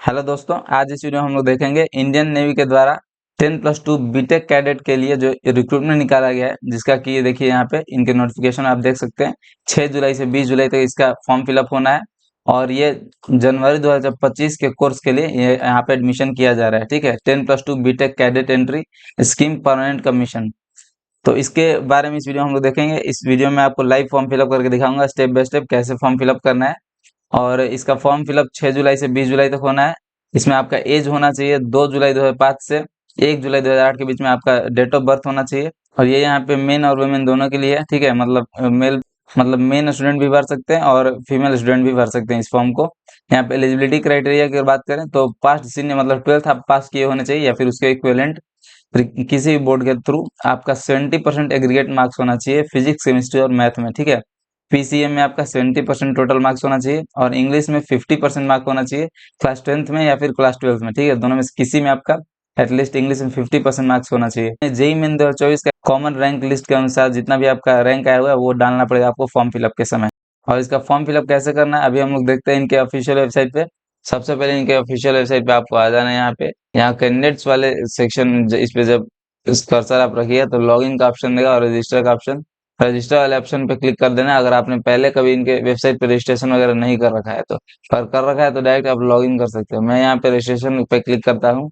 Hello दोस्तों, आज इस वीडियो में हम लोग देखेंगे इंडियन नेवी के द्वारा 10+2 बीटेक कैडेट के लिए जो रिक्रूटमेंट निकाला गया है, जिसका कि ये देखिए यहाँ पे इनके नोटिफिकेशन आप देख सकते हैं। 6 जुलाई से 20 जुलाई तक इसका फॉर्म फिलअप होना है और ये जनवरी 2025 के कोर्स के लिए ये यहाँ पे एडमिशन किया जा रहा है। ठीक है, 10+2 BTech cadet entry scheme permanent commission. तो इसके बारे में इस वीडियो में हम लोग देखेंगे। इस वीडियो में आपको लाइव फॉर्म फिलअप करके दिखाऊंगा स्टेप बाय स्टेप कैसे फॉर्म फिलअप करना है। और इसका फॉर्म फिलअप 6 जुलाई से 20 जुलाई तक होना है। इसमें आपका एज होना चाहिए 2 जुलाई 2005 से 1 जुलाई 2008 के बीच में आपका डेट ऑफ बर्थ होना चाहिए। और ये यहाँ पे मेन और वुमेन दोनों के लिए है। ठीक है, मतलब मेन स्टूडेंट भी भर सकते हैं और फीमेल स्टूडेंट भी भर सकते हैं इस फॉर्म को। यहाँ पे एलिजिबिलिटी क्राइटेरिया की अगर बात करें तो पास्ट सीनियर मतलब 12th आप पास किए होने चाहिए या फिर उसके इक्विवेलेंट किसी भी बोर्ड के थ्रू। आपका 70% एग्रीगेट मार्क्स होना चाहिए फिजिक्स, केमिस्ट्री और मैथ में। ठीक है, पीसीएम में आपका 70% टोटल मार्क्स होना चाहिए और इंग्लिश में 50% मार्क होना चाहिए क्लास 10th में या फिर क्लास 12th में। ठीक है, दोनों में से किसी में आपका एटलीस्ट इंग्लिश में 50% मार्क्स होना चाहिए। जेई मेन 2024 का कॉमन रैंक लिस्ट के अनुसार जितना भी आपका रैंक आया हुआ है वो डालना पड़ेगा आपको फॉर्म फिलअप के समय। और इसका फॉर्म फिलअप कैसे करना है अभी हम लोग देखते हैं इनके ऑफिशियल वेबसाइट पे। सबसे पहले इनके ऑफिशियल वेबसाइट पे आपको आ जाना है। यहाँ कैंडिडेट्स वाले सेक्शन इस पे जब इस कर्सर आप रखिए तो लॉगिन का ऑप्शन देगा और रजिस्टर का ऑप्शन। रजिस्टर वाले ऑप्शन पे क्लिक कर देना है अगर आपने पहले कभी इनके वेबसाइट पे रजिस्ट्रेशन वगैरह नहीं कर रखा है तो। पर कर रखा है तो डायरेक्ट आप लॉगिन कर सकते हो। मैं यहाँ पे रजिस्ट्रेशन पे क्लिक करता हूँ।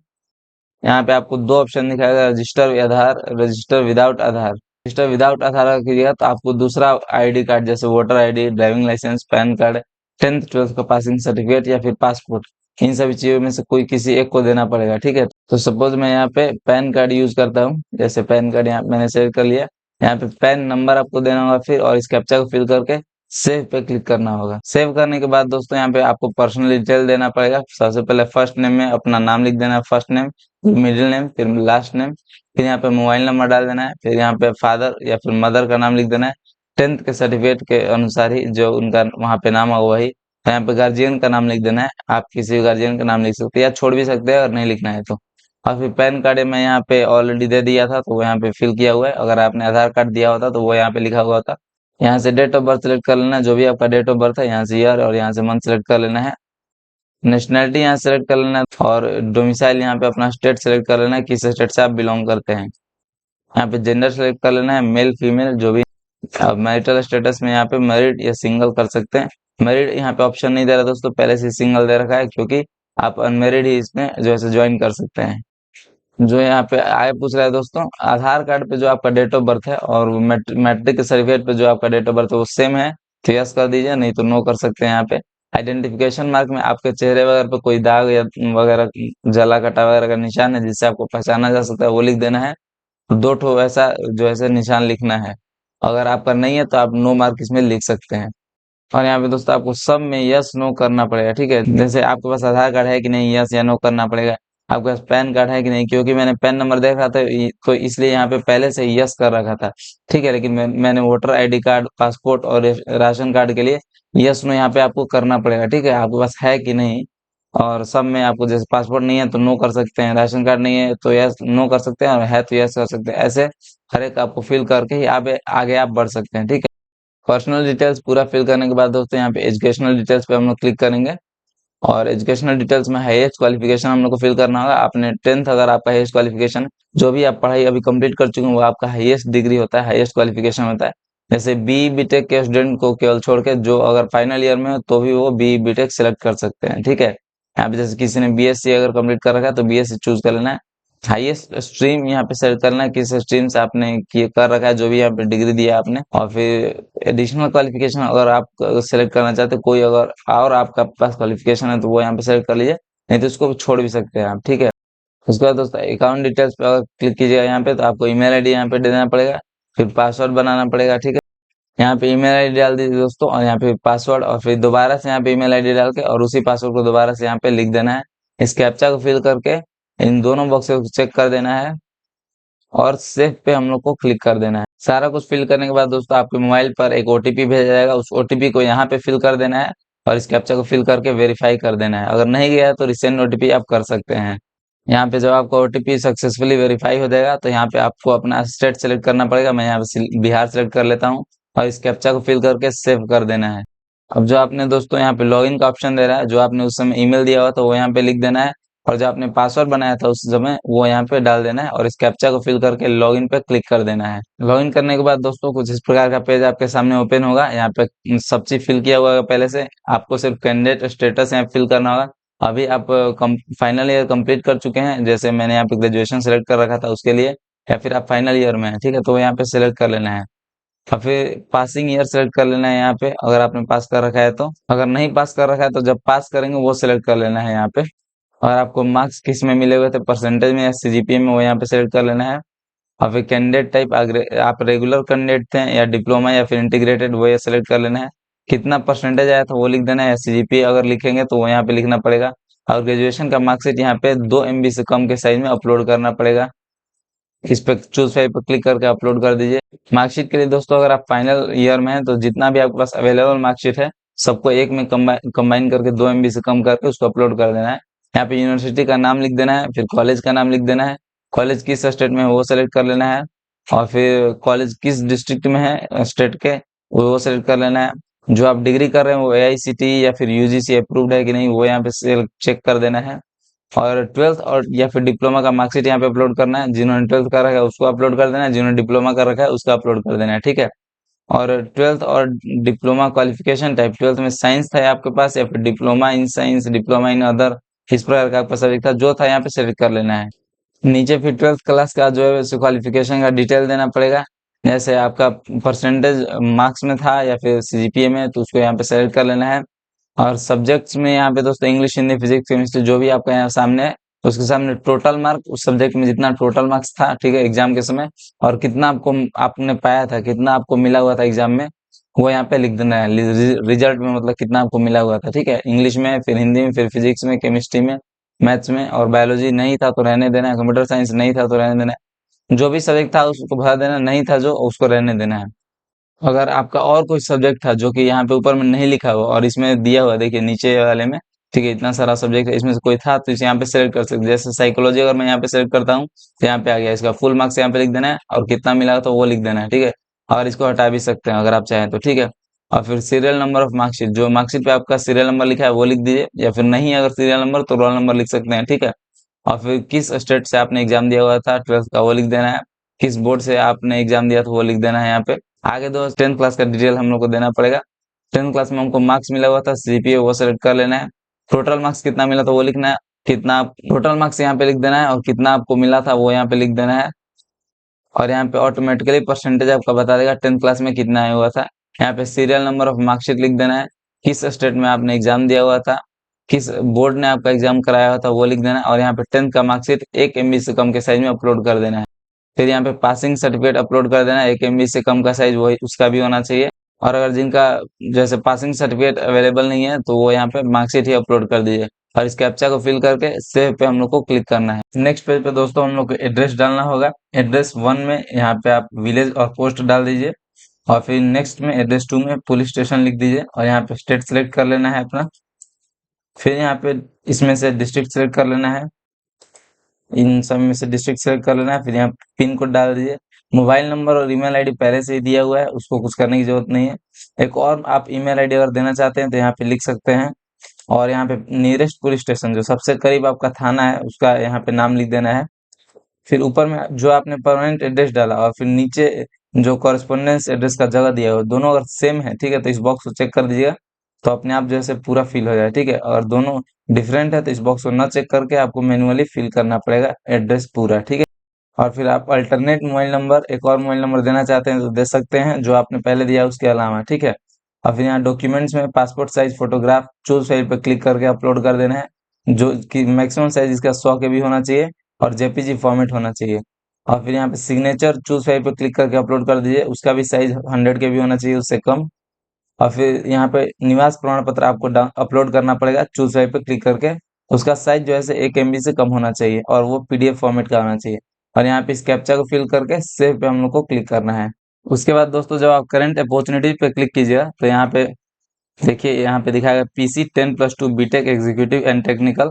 यहाँ पे आपको दो ऑप्शन दिखाएगा, register with Aadhaar, register without Aadhaar. Register without Aadhaar अगर कीजिएगा तो आपको दूसरा आईडी कार्ड जैसे voter ID, driving licence, PAN card, 10th 12th का पासिंग सर्टिफिकेट या फिर पासपोर्ट, इन सभी चीजों में से कोई किसी एक को देना पड़ेगा। ठीक है, तो सपोज मैं यहाँ पे पैन कार्ड यूज करता हूँ। जैसे पैन कार्ड यहाँ मैंने सेव कर लिया। यहाँ पे पैन नंबर आपको देना होगा फिर, और इस कैप्चा को फिल करके सेव पे क्लिक करना होगा। सेव करने के बाद दोस्तों यहाँ पे आपको पर्सनल डिटेल देना पड़ेगा। सबसे पहले फर्स्ट नेम में अपना नाम लिख देना है, फर्स्ट नेम, मिडिल नेम, फिर लास्ट नेम, फिर यहाँ पे मोबाइल नंबर डाल देना है, फिर यहाँ पे फादर या फिर मदर का नाम लिख देना है 10th के सर्टिफिकेट के अनुसार ही जो उनका वहाँ पे नाम होगा वही। यहाँ पे गार्जियन का नाम लिख देना है। आप किसी भी गार्जियन का नाम लिख सकते हैं या छोड़ भी सकते हैं अगर नहीं लिखना है तो। और फिर पैन कार्ड मैं यहाँ पे ऑलरेडी दे दिया था तो वो यहाँ पे फिल किया हुआ है। अगर आपने आधार कार्ड दिया होता तो वो यहाँ पे लिखा हुआ होता। यहाँ से डेट ऑफ बर्थ सेलेक्ट कर लेना है, जो भी आपका डेट ऑफ बर्थ है यहाँ से ईयर और यहाँ से मंथ सेलेक्ट कर लेना है। नेशनैलिटी यहाँ सेलेक्ट कर लेना है और डोमिसाइल यहाँ पे अपना स्टेट सेलेक्ट कर लेना है, किस स्टेट से आप बिलोंग करते हैं। यहाँ पे जेंडर सेलेक्ट कर लेना है, मेल फीमेल जो भी। अब मैरिटल स्टेटस में यहाँ पे मैरिड या सिंगल कर सकते हैं। मैरिड यहाँ पे ऑप्शन नहीं दे रहा दोस्तों, पहले से सिंगल दे रखा है क्योंकि आप अनमेरिड ही इसमें जो है ज्वाइन कर सकते हैं। जो यहाँ पे आगे पूछ रहा है दोस्तों, आधार कार्ड पे जो आपका डेट ऑफ बर्थ है और मैट्रिक के सर्टिफिकेट पे जो आपका डेट ऑफ बर्थ है वो सेम है तो यस कर दीजिए, नहीं तो नो कर सकते हैं यहाँ पे। आइडेंटिफिकेशन मार्क में आपके चेहरे वगैरह पे कोई दाग या वगैरह जला कटा वगैरह का निशान है जिससे आपको पहचाना जा सकता है वो लिख देना है। दो ठो ऐसा जो ऐसे निशान लिखना है। अगर आपका नहीं है तो आप नो मार्क इसमें लिख सकते हैं। और यहाँ पे दोस्तों आपको सब में यस नो करना पड़ेगा। ठीक है, जैसे आपके पास आधार कार्ड है कि नहीं, यस या नो करना पड़ेगा। आपके पास पैन कार्ड है कि नहीं, क्योंकि मैंने पैन नंबर देख रहा था तो इसलिए यहाँ पे पहले से यस कर रखा था। ठीक है, लेकिन मैंने वोटर आईडी कार्ड, पासपोर्ट और राशन कार्ड के लिए यस नो यहाँ पे आपको करना पड़ेगा। ठीक है, आपके पास है कि नहीं। और सब में आपको जैसे पासपोर्ट नहीं है तो नो कर सकते हैं, राशन कार्ड नहीं है तो यस नो कर सकते हैं, और है तो यस कर सकते हैं। ऐसे हर एक आपको फिल करके ही आगे आप बढ़ सकते हैं। ठीक है, पर्सनल डिटेल्स पूरा फिल करने के बाद दोस्तों यहाँ पे एजुकेशनल डिटेल्स पे हम लोग क्लिक करेंगे। और एजुकेशनल डिटेल्स में हाईएस्ट क्वालिफिकेशन हम लोग को फिल करना होगा। आपने 10th अगर आपका हाईएस्ट क्वालिफिकेशन, जो भी आप पढ़ाई अभी कंप्लीट कर चुके हैं वो आपका हाईएस्ट डिग्री होता है, हाईएस्ट क्वालिफिकेशन होता है। जैसे बी बीटेक के स्टूडेंट को केवल छोड़ के जो अगर फाइनल ईयर में हो तो भी वो बी बीटेक सिलेक्ट कर सकते हैं। ठीक है, यहाँ पे जैसे किसी ने बीएससी अगर कंप्लीट कर रखा है तो बीएससी चूज कर लेना है। हाईएस्ट स्ट्रीम यहाँ पे सेलेक्ट करना है, किस स्ट्रीम से आपने किए कर रखा है, जो भी यहाँ पे डिग्री दिया आपने। और फिर एडिशनल क्वालिफिकेशन अगर आप सेलेक्ट करना चाहते हैं कोई अगर और आपका पास क्वालिफिकेशन है तो वो यहाँ पे सेलेक्ट कर लीजिए, नहीं तो उसको छोड़ भी सकते हैं आप। ठीक है, उसके बाद दोस्तों अकाउंट डिटेल्स पे अगर क्लिक कीजिएगा यहाँ पे तो आपको ईमेल आईडी यहाँ पे देना पड़ेगा, फिर पासवर्ड बनाना पड़ेगा। ठीक है, यहाँ पे ईमेल आईडी डाल दीजिए दोस्तों और यहाँ पे पासवर्ड, और फिर दोबारा से यहाँ पे ईमेल आईडी डाल के और उसी पासवर्ड को दोबारा से यहाँ पे लिख देना है। इस कैप्चा को फिल करके इन दोनों बॉक्स को चेक कर देना है और सेव पे हम लोग को क्लिक कर देना है। सारा कुछ फिल करने के बाद दोस्तों आपके मोबाइल पर एक ओटीपी भेजा जाएगा, उस ओटीपी को यहाँ पे फिल कर देना है और इस कैप्चा को फिल करके वेरीफाई कर देना है। अगर नहीं गया है तो रिसेंड ओटीपी आप कर सकते हैं। यहाँ पे जब आपका ओटीपी सक्सेसफुली वेरीफाई हो जाएगा तो यहाँ पे आपको अपना स्टेट सेलेक्ट करना पड़ेगा। मैं यहाँ पे बिहार सेलेक्ट कर लेता हूँ और इस कैप्चा को फिल करके सेव कर देना है। अब जो आपने दोस्तों यहाँ पे लॉगिन का ऑप्शन दे रहा है, जो आपने उस समय ईमेल दिया हुआ था वो यहाँ पे लिख देना है, और जो आपने पासवर्ड बनाया था उस समय वो यहाँ पे डाल देना है, और इस कैप्चा को फिल करके लॉगिन पे क्लिक कर देना है। लॉगिन करने के बाद दोस्तों कुछ इस प्रकार का पेज आपके सामने ओपन होगा। यहाँ पे सब चीज फिल किया हुआ है पहले से, आपको सिर्फ कैंडिडेट स्टेटस यहाँ फिल करना होगा। अभी आप फाइनल ईयर कंप्लीट कर चुके हैं, जैसे मैंने यहाँ पे ग्रेजुएशन सेलेक्ट कर रखा था उसके लिए, या फिर आप फाइनल ईयर में हैं, ठीक है, तो यहाँ पे सिलेक्ट कर लेना है। और फिर पासिंग ईयर सेलेक्ट कर लेना है यहाँ पे, अगर आपने पास कर रखा है तो। अगर नहीं पास कर रखा है तो जब पास करेंगे वो सिलेक्ट कर लेना है यहाँ पे। और आपको मार्क्स किस में मिले हुए थे, परसेंटेज में या सीजीपीए में, वो यहाँ पे सिलेक्ट कर लेना है। और फिर कैंडिडेट टाइप आप रेगुलर कैंडिडेट थे या डिप्लोमा या फिर इंटीग्रेटेड, वो ये सिलेक्ट कर लेना है। कितना परसेंटेज आया था वो लिख देना है, या सीजीपीए अगर लिखेंगे तो वो यहाँ पे लिखना पड़ेगा। और ग्रेजुएशन का मार्कशीट यहाँ पे 2 MB से कम के साइज में अपलोड करना पड़ेगा। इस पे चूज फाइल पर क्लिक करके अपलोड कर दीजिए। मार्कशीट के लिए दोस्तों अगर आप फाइनल ईयर में हैं तो जितना भी आपके पास अवेलेबल मार्कशीट है सबको एक में कंबाइन करके 2 MB से कम करके उसको अपलोड कर देना है। यहाँ पे यूनिवर्सिटी का नाम लिख देना है, फिर कॉलेज का नाम लिख देना है, कॉलेज किस स्टेट में है वो सेलेक्ट कर लेना है, और फिर कॉलेज किस डिस्ट्रिक्ट में है स्टेट के वो सेलेक्ट कर लेना है। जो आप डिग्री कर रहे हैं वो AICTE या फिर UGC अप्रूव्ड है कि नहीं वो यहाँ पे चेक कर देना है। और 12th और या फिर डिप्लोमा का मार्कशीट यहाँ पे अपलोड करना है। जिन्होंने 12th कर रखा है उसको अपलोड कर देना है, जिन्होंने डिप्लोमा कर रखा है उसका अपलोड कर देना है, ठीक है। और 12th और डिप्लोमा क्वालिफिकेशन टाइप, 12th में साइंस था आपके पास या फिर diploma in science, diploma in other, इस प्रकार का आपका सब्जेक्ट था जो था यहाँ पे सेलेक्ट कर लेना है। नीचे फिर 12th क्लास का जो है क्वालिफिकेशन का डिटेल देना पड़ेगा, जैसे आपका परसेंटेज मार्क्स में था या फिर सीजीपीए में, तो उसको यहाँ पे सेलेक्ट कर लेना है। और सब्जेक्ट्स में यहाँ पे दोस्तों इंग्लिश, हिंदी, फिजिक्स, केमिस्ट्री जो भी आपका यहाँ सामने है उसके सामने टोटल मार्क उस सब्जेक्ट में जितना टोटल मार्क्स था, ठीक है, एग्जाम के समय, और कितना आपने पाया था, कितना आपको मिला हुआ था एग्जाम में, वो यहाँ पे लिख देना है। रिजल्ट में मतलब कितना आपको मिला हुआ था, ठीक है, इंग्लिश में, फिर हिंदी में, फिर फिजिक्स में, केमिस्ट्री में, मैथ्स में, और बायोलॉजी नहीं था तो रहने देना है, कंप्यूटर साइंस नहीं था तो रहने देना है। जो भी सब्जेक्ट था उसको भरा देना, नहीं था जो उसको रहने देना है। अगर आपका और कोई सब्जेक्ट था जो कि यहाँ पे ऊपर में नहीं लिखा हुआ और इसमें दिया हुआ, देखिए नीचे वाले में, ठीक है, इतना सारा सब्जेक्ट है, इसमें से कोई था तो इसे यहाँ पे सेलेक्ट कर सकते हैं। जैसे साइकोलॉजी अगर मैं यहाँ पे सेलेक्ट करता हूँ तो यहाँ पे आ गया, इसका फुल मार्क्स यहाँ पे लिख देना है और कितना मिला तो वो लिख देना है, ठीक है। और इसको हटा भी सकते हैं अगर आप चाहें तो, ठीक है। और फिर सीरियल नंबर ऑफ मार्कशीट, जो मार्कशीट पे आपका सीरियल नंबर लिखा है वो लिख दीजिए, या फिर नहीं अगर सीरियल नंबर तो रोल नंबर लिख सकते हैं, ठीक है। और फिर किस स्टेट से आपने एग्जाम दिया हुआ था 12th का वो लिख देना है, किस बोर्ड से आपने एग्जाम दिया था वो लिख देना है यहाँ पे। आगे दो 10th क्लास का डिटेल हम लोग को देना पड़ेगा। 10th क्लास में हमको मार्क्स मिला हुआ था, सीजीपीए वो सेलेक्ट कर लेना है। टोटल मार्क्स कितना मिला था वो लिखना है, कितना टोटल मार्क्स यहाँ पे लिख देना है, और कितना आपको मिला था वो यहाँ पे लिख देना है। और यहाँ पे ऑटोमेटिकली परसेंटेज आपका बता देगा 10th क्लास में कितना आया हुआ था। यहाँ पे सीरियल नंबर ऑफ मार्कशीट लिख देना है, किस स्टेट में आपने एग्जाम दिया हुआ था, किस बोर्ड ने आपका एग्जाम कराया हुआ था वो लिख देना है। और यहाँ पे 10th का मार्कशीट 1 MB से कम के साइज में अपलोड कर देना है। फिर यहाँ पे पासिंग सर्टिफिकेट अपलोड कर देना है, 1 MB से कम का साइज वही उसका भी होना चाहिए। और अगर जिनका जैसे पासिंग सर्टिफिकेट अवेलेबल नहीं है तो वो यहाँ पे मार्कशीट ही अपलोड कर दीजिए, और इस कैप्चा को फिल करके सेव पे हम लोग को क्लिक करना है। नेक्स्ट पेज पे दोस्तों हम लोग को एड्रेस डालना होगा। एड्रेस 1 में यहाँ पे आप विलेज और पोस्ट डाल दीजिए, और फिर नेक्स्ट में एड्रेस 2 में पुलिस स्टेशन लिख दीजिए, और यहाँ पे स्टेट सेलेक्ट कर लेना है अपना। फिर यहाँ पे इसमें से डिस्ट्रिक्ट सेलेक्ट कर लेना है, इन सब में से डिस्ट्रिक्ट सेलेक्ट कर लेना है। फिर यहाँ पिन कोड डाल दीजिए। मोबाइल नंबर और ईमेल आईडी पहले से ही दिया हुआ है, उसको कुछ करने की जरूरत नहीं है। एक और आप ईमेल आईडी अगर देना चाहते हैं तो यहाँ पे लिख सकते हैं। और यहाँ पे नियरेस्ट पुलिस स्टेशन, जो सबसे करीब आपका थाना है उसका यहाँ पे नाम लिख देना है। फिर ऊपर में जो आपने परमानेंट एड्रेस डाला और फिर नीचे जो कॉरेस्पॉन्डेंस एड्रेस का जगह दिया हुआ, दोनों अगर सेम है, ठीक है, तो इस बॉक्स को चेक कर दीजिएगा, तो अपने आप जैसे पूरा फिल हो जाए, ठीक है। और दोनों डिफरेंट है तो इस बॉक्स को न चेक करके आपको मैन्युअली फिल करना पड़ेगा एड्रेस पूरा, ठीक है। और फिर आप अल्टरनेट मोबाइल नंबर, एक और मोबाइल नंबर देना चाहते हैं तो दे सकते हैं, जो आपने पहले दिया उसके अलावा, ठीक है। और फिर यहाँ डॉक्यूमेंट्स में passport size photograph choose file पे क्लिक करके अपलोड कर देना है, जो कि मैक्सिमम साइज इसका 100 KB होना चाहिए और JPG फॉर्मेट होना चाहिए। और फिर यहाँ पे सिग्नेचर चूज फाइल पे क्लिक करके अपलोड कर दीजिए, उसका भी साइज 100 KB होना चाहिए, उससे कम। और फिर यहाँ पे निवास प्रमाण पत्र आपको अपलोड करना पड़ेगा, चूज फाइल पे क्लिक करके, उसका साइज जो है 1 MB से कम होना चाहिए और वो PDF फॉर्मेट का होना चाहिए। और यहाँ पे इस कैप्चा को फिल करके सेव पे हम लोग को क्लिक करना है। उसके बाद दोस्तों जब आप करंट अपॉर्चुनिटी पे क्लिक कीजिएगा तो यहाँ पे देखिए, यहाँ पे दिखाएगा PC 10+2 BTech executive and technical,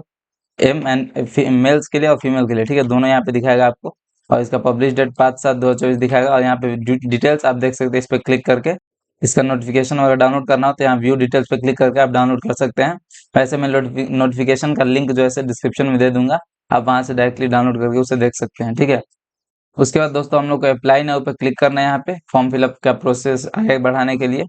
M and males के लिए और फीमेल के लिए, ठीक है, दोनों यहाँ पे दिखाएगा आपको। और इसका पब्लिश डेट 5/7/2024 दिखाएगा, और यहाँ पे डिटेल्स आप देख सकते हैं इस पे क्लिक करके। इसका नोटिफिकेशन वगैरह डाउनलोड करना हो तो यहाँ व्यू डिटेल्स पे क्लिक करके आप डाउनलोड कर सकते हैं। वैसे मैं नोटिफिकेशन का लिंक जो है डिस्क्रिप्शन में दे दूंगा, आप वहां से डायरेक्टली डाउनलोड करके उसे देख सकते हैं, ठीक है। उसके बाद दोस्तों हम लोग को अप्लाई नाउ पे क्लिक करना है, यहाँ पे फॉर्म फिलअप का प्रोसेस आगे बढ़ाने के लिए।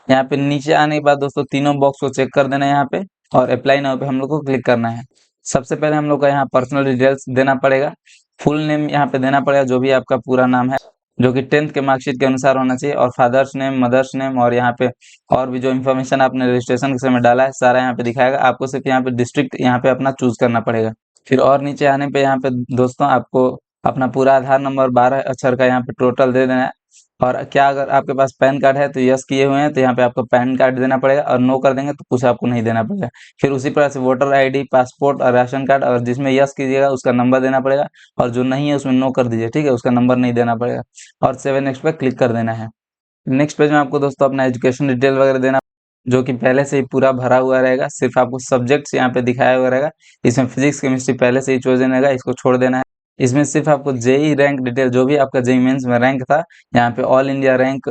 यहाँ पे नीचे आने के बाद दोस्तों तीनों बॉक्स को चेक कर देना है यहाँ पे, और अप्लाई नाउ पे हम लोग को क्लिक करना है। सबसे पहले हम लोग का यहाँ पर्सनल डिटेल्स देना पड़ेगा, फुल नेम यहाँ पे देना पड़ेगा, जो भी आपका पूरा नाम है, जो कि 10th के मार्कशीट के अनुसार होना चाहिए, और फादर्स नेम, मदर्स नेम, और यहाँ पे और भी जो इन्फॉर्मेशन आपने रजिस्ट्रेशन के समय डाला है सारा यहाँ पे दिखाएगा। आपको सिर्फ यहाँ पे डिस्ट्रिक्ट यहाँ पे अपना चूज करना पड़ेगा। फिर और नीचे आने पे यहाँ पे दोस्तों आपको अपना पूरा आधार नंबर 12 अक्षर का यहाँ पे टोटल दे देना है। और क्या अगर आपके पास पैन कार्ड है तो यस किए हुए हैं तो यहाँ पे आपको पैन कार्ड देना पड़ेगा, और नो कर देंगे तो कुछ आपको नहीं देना पड़ेगा। फिर उसी प्रकार से वोटर आईडी, पासपोर्ट और राशन कार्ड, और जिसमें यस कीजिएगा उसका नंबर देना पड़ेगा, और जो नहीं है उसमें नो कर दीजिए, ठीक है, उसका नंबर नहीं देना पड़ेगा। और 7 नेक्स्ट पे क्लिक कर देना है। नेक्स्ट पेज में आपको दोस्तों अपना एजुकेशन डिटेल वगैरह देना, जो कि पहले से ही पूरा भरा हुआ रहेगा, सिर्फ आपको सब्जेक्ट्स यहाँ पे दिखाया हुआ रहेगा। इसमें फिजिक्स केमिस्ट्री पहले से ही चोजन रहेगा, इसको छोड़ देना है। इसमें सिर्फ आपको जेई रैंक डिटेल, जो भी आपका जेई मेंस में रैंक था, यहाँ पे all India rank,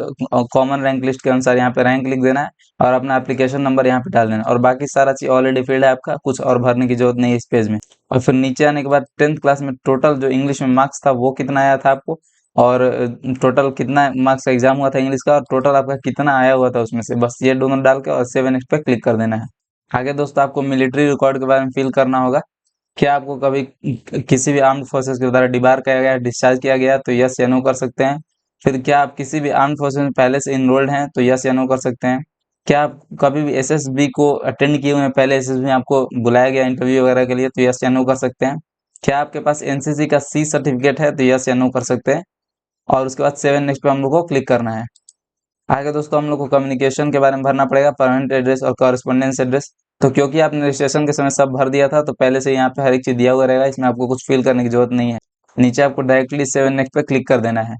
common rank list के अनुसार यहाँ पे रैंक लिख देना है, और अपना एप्लीकेशन नंबर यहाँ पे डाल देना है। और बाकी सारा चीज ऑलरेडी फिल्ड है आपका, कुछ और भरने की जरूरत नहीं है इस पेज में। और फिर नीचे आने के बाद 10th क्लास में टोटल जो इंग्लिश में मार्क्स था वो कितना आया था आपको, और टोटल कितना मार्क्स का एग्जाम हुआ था इंग्लिश का, और टोटल आपका कितना आया हुआ था उसमें से, बस ये दोनों डाल के और 7 नेक्स्ट पे क्लिक कर देना है। आगे दोस्तों आपको मिलिट्री रिकॉर्ड के बारे में फिल करना होगा। क्या आपको कभी किसी भी आर्म्ड फोर्सेस के द्वारा डिबार किया गया, डिस्चार्ज किया गया, तो यस या नो कर सकते हैं। फिर क्या आप किसी भी आर्म्ड फोर्सेस में पहले से इनरोल्ड हैं तो यस या नो कर सकते हैं। क्या आप कभी भी एसएसबी को अटेंड किए हुए हैं, पहले एसएसबी में आपको बुलाया गया इंटरव्यू वगैरह के लिए, तो यस या नो कर सकते हैं। क्या आपके पास एनसीसी का सी सर्टिफिकेट है तो यस या नो कर सकते हैं। और उसके बाद 7 नेक्स्ट पे हम लोग को क्लिक करना है। आगे दोस्तों हम लोग को कम्युनिकेशन के बारे में भरना पड़ेगा, परमानेंट एड्रेस और कॉरेस्पॉन्डेंस एड्रेस। तो क्योंकि आपने रजिस्ट्रेशन के समय सब भर दिया था तो पहले से यहाँ पे हर एक चीज दिया हुआ रहेगा, इसमें आपको कुछ फिल करने की जरूरत नहीं है। नीचे आपको डायरेक्टली 7 नेक्स्ट पे क्लिक कर देना है।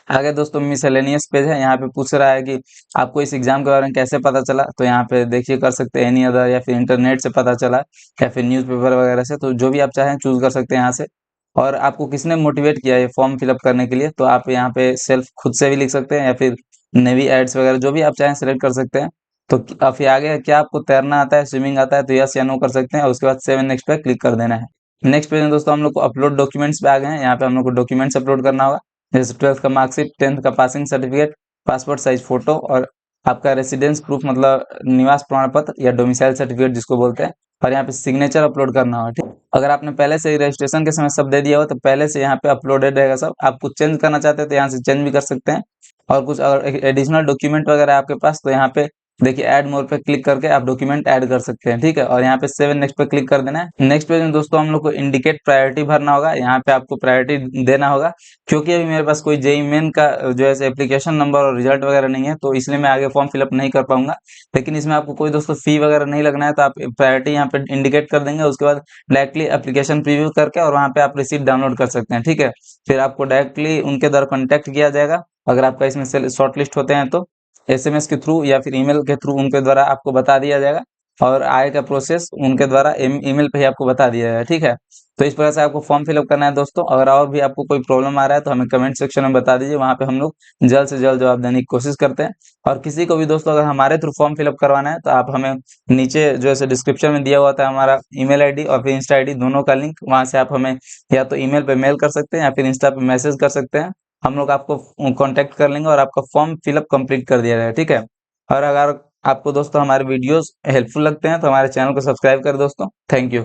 आगे दोस्तों मिसलेनियस पेज है, यहाँ पे पूछ रहा है कि आपको इस एग्जाम के बारे में कैसे पता चला, तो यहाँ पे देखिए कर सकते हैं एनी अदर, या फिर इंटरनेट से पता चला, या फिर न्यूज़पेपर वगैरह से, तो जो भी आप चाहें चूज कर सकते हैं यहाँ से। और आपको किसने मोटिवेट किया ये फॉर्म फिलअप करने के लिए, तो आप यहाँ पे सेल्फ खुद से भी लिख सकते हैं, या फिर नेवी एड्स वगैरह जो भी आप चाहें सेलेक्ट कर सकते हैं। तो फिर आगे क्या आपको तैरना आता है, स्विमिंग आता है, तो यस या नो कर सकते हैं, और उसके बाद 7 नेक्स्ट पे क्लिक कर देना है। नेक्स्ट पेज में दोस्तों हम लोग को अपलोड डॉक्यूमेंट्स पे आ गए हैं। यहाँ पे हम लोग को डॉक्यूमेंट्स अपलोड करना होगा, जैसे 12th का मार्कशीट, 10th का passing certificate, passport size photo, और आपका रेसिडेंस प्रूफ मतलब निवास प्रमाण पत्र या डोमिसाइल सर्टिफिकेट जिसको बोलते हैं। और यहाँ पे सिग्नेचर अपलोड करना होगा, ठीक। अगर आपने पहले से ही रजिस्ट्रेशन के समय सब दे दिया हो तो पहले से यहाँ पे अपलोडेड रहेगा सब। आप कुछ चेंज करना चाहते हैं तो यहाँ से चेंज भी कर सकते हैं। और कुछ अगर एडिशनल डॉक्यूमेंट वगैरह आपके पास, तो यहाँ पे देखिए ऐड मोर पे क्लिक करके आप डॉक्यूमेंट ऐड कर सकते हैं, ठीक है। और यहाँ पे 7 नेक्स्ट पे क्लिक कर देना है। नेक्स्ट पेज में दोस्तों हम लोग को इंडिकेट प्रायोरिटी भरना होगा। यहाँ पे आपको प्रायोरिटी देना होगा, क्योंकि अभी मेरे पास कोई जेई मेन का जो है एप्लीकेशन नंबर और रिजल्ट वगैरह नहीं है, तो इसलिए मैं आगे फॉर्म फिलअप नहीं कर पाऊंगा। लेकिन इसमें आपको कोई दोस्तों फी वगैरह नहीं लगना है, तो आप प्रायोरिटी यहाँ पे इंडिकेट कर देंगे। उसके बाद डायरेक्टली एप्लीकेशन प्रीव्यू करके और वहाँ पे आप रिसीट डाउनलोड कर सकते हैं, ठीक है। फिर आपको डायरेक्टली उनके द्वारा कॉन्टैक्ट किया जाएगा, अगर आपका इसमें शॉर्ट लिस्ट होते हैं तो एसएमएस के थ्रू या फिर ईमेल के थ्रू उनके द्वारा आपको बता दिया जाएगा, और आगे का प्रोसेस उनके द्वारा ईमेल पे ही आपको बता दिया जाएगा, ठीक है। तो इस प्रकार से आपको फॉर्म फिलअप करना है दोस्तों। अगर और भी आपको कोई प्रॉब्लम आ रहा है तो हमें कमेंट सेक्शन में बता दीजिए, वहाँ पे हम लोग जल्द से जल्द जवाब देने की कोशिश करते हैं। और किसी को भी दोस्तों अगर हमारे थ्रू फॉर्म फिलअप करवाना है तो आप हमें नीचे जो है डिस्क्रिप्शन में दिया हुआ था हमारा ईमेल आईडी और फिर इंस्टा आईडी, दोनों का लिंक, वहाँ से आप हमें या तो ईमेल पे मेल कर सकते हैं या फिर इंस्टा पे मैसेज कर सकते हैं। हम लोग आपको कांटेक्ट कर लेंगे और आपका फॉर्म फिलअप कंप्लीट कर दिया जाएगा, ठीक है। और अगर आपको दोस्तों हमारे वीडियोस हेल्पफुल लगते हैं तो हमारे चैनल को सब्सक्राइब करें दोस्तों। Thank you.